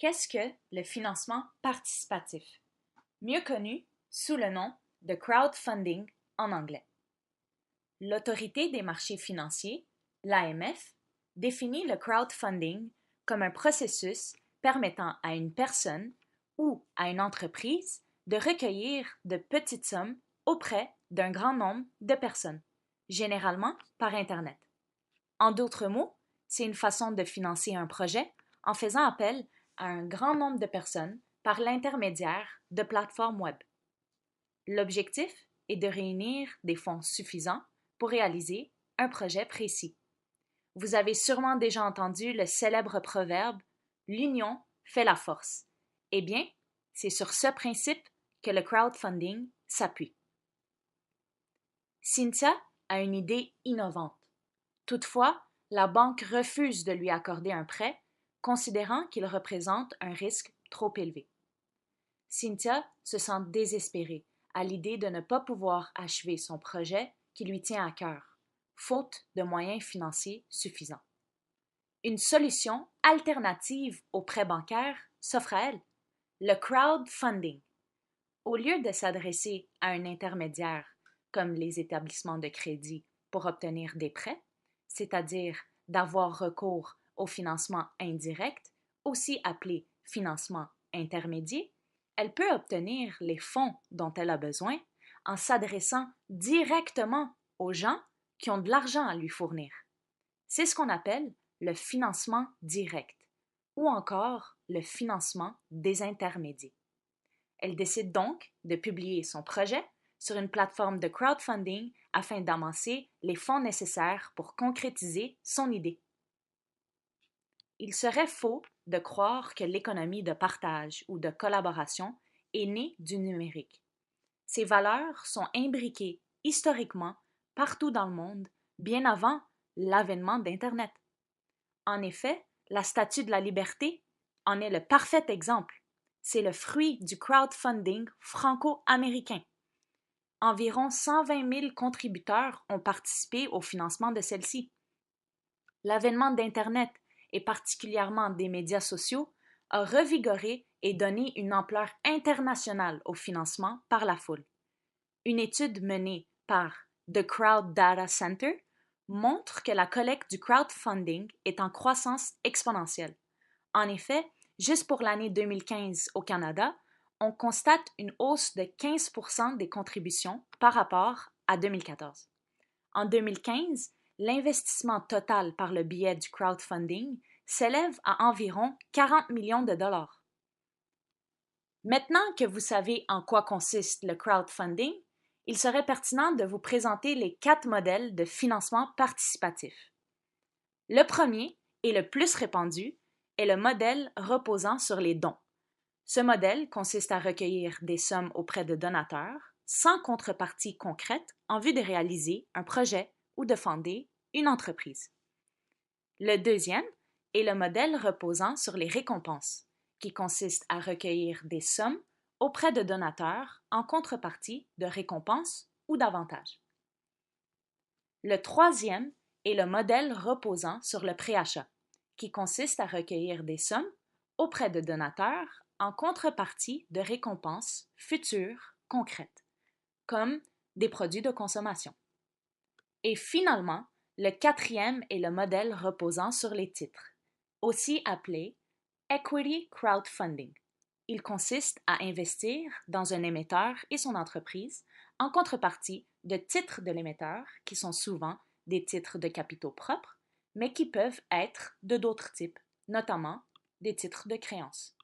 Qu'est-ce que le financement participatif, mieux connu sous le nom de crowdfunding en anglais? L'Autorité des marchés financiers, l'AMF, définit le crowdfunding comme un processus permettant à une personne ou à une entreprise de recueillir de petites sommes auprès d'un grand nombre de personnes, généralement par Internet. En d'autres mots, c'est une façon de financer un projet en faisant appel à un grand nombre de personnes par l'intermédiaire de plateformes web. L'objectif est de réunir des fonds suffisants pour réaliser un projet précis. Vous avez sûrement déjà entendu le célèbre proverbe "L'union fait la force". Eh bien, c'est sur ce principe que le crowdfunding s'appuie. Cynthia a une idée innovante. Toutefois, la banque refuse de lui accorder un prêt, considérant qu'il représente un risque trop élevé. Cynthia se sent désespérée à l'idée de ne pas pouvoir achever son projet qui lui tient à cœur, faute de moyens financiers suffisants. Une solution alternative au prêt bancaire s'offre à elle, le crowdfunding. Au lieu de s'adresser à un intermédiaire, comme les établissements de crédit, pour obtenir des prêts, c'est-à-dire d'avoir recours au financement indirect, aussi appelé financement intermédiaire, elle peut obtenir les fonds dont elle a besoin en s'adressant directement aux gens qui ont de l'argent à lui fournir. C'est ce qu'on appelle le financement direct ou encore le financement des intermédiaires. Elle décide donc de publier son projet sur une plateforme de crowdfunding afin d'amasser les fonds nécessaires pour concrétiser son idée. Il serait faux de croire que l'économie de partage ou de collaboration est née du numérique. Ces valeurs sont imbriquées historiquement partout dans le monde, bien avant l'avènement d'Internet. En effet, la Statue de la Liberté en est le parfait exemple. C'est le fruit du crowdfunding franco-américain. Environ 120 000 contributeurs ont participé au financement de celle-ci. L'avènement d'Internet et particulièrement des médias sociaux a revigoré et donné une ampleur internationale au financement par la foule. Une étude menée par The Crowd Data Center montre que la collecte du crowdfunding est en croissance exponentielle. En effet, juste pour l'année 2015 au Canada, on constate une hausse de 15% des contributions par rapport à 2014. En 2015, l'investissement total par le biais du crowdfunding s'élève à environ 40 millions de dollars. Maintenant que vous savez en quoi consiste le crowdfunding, il serait pertinent de vous présenter les 4 modèles de financement participatif. Le premier, et le plus répandu, est le modèle reposant sur les dons. Ce modèle consiste à recueillir des sommes auprès de donateurs sans contrepartie concrète en vue de réaliser un projet ou de fonder une entreprise. Le deuxième est le modèle reposant sur les récompenses, qui consiste à recueillir des sommes auprès de donateurs en contrepartie de récompenses ou d'avantages. Le troisième est le modèle reposant sur le préachat, qui consiste à recueillir des sommes auprès de donateurs en contrepartie de récompenses futures concrètes, comme des produits de consommation. Et finalement, le quatrième est le modèle reposant sur les titres, aussi appelé Equity Crowdfunding. Il consiste à investir dans un émetteur et son entreprise en contrepartie de titres de l'émetteur qui sont souvent des titres de capitaux propres, mais qui peuvent être de d'autres types, notamment des titres de créances.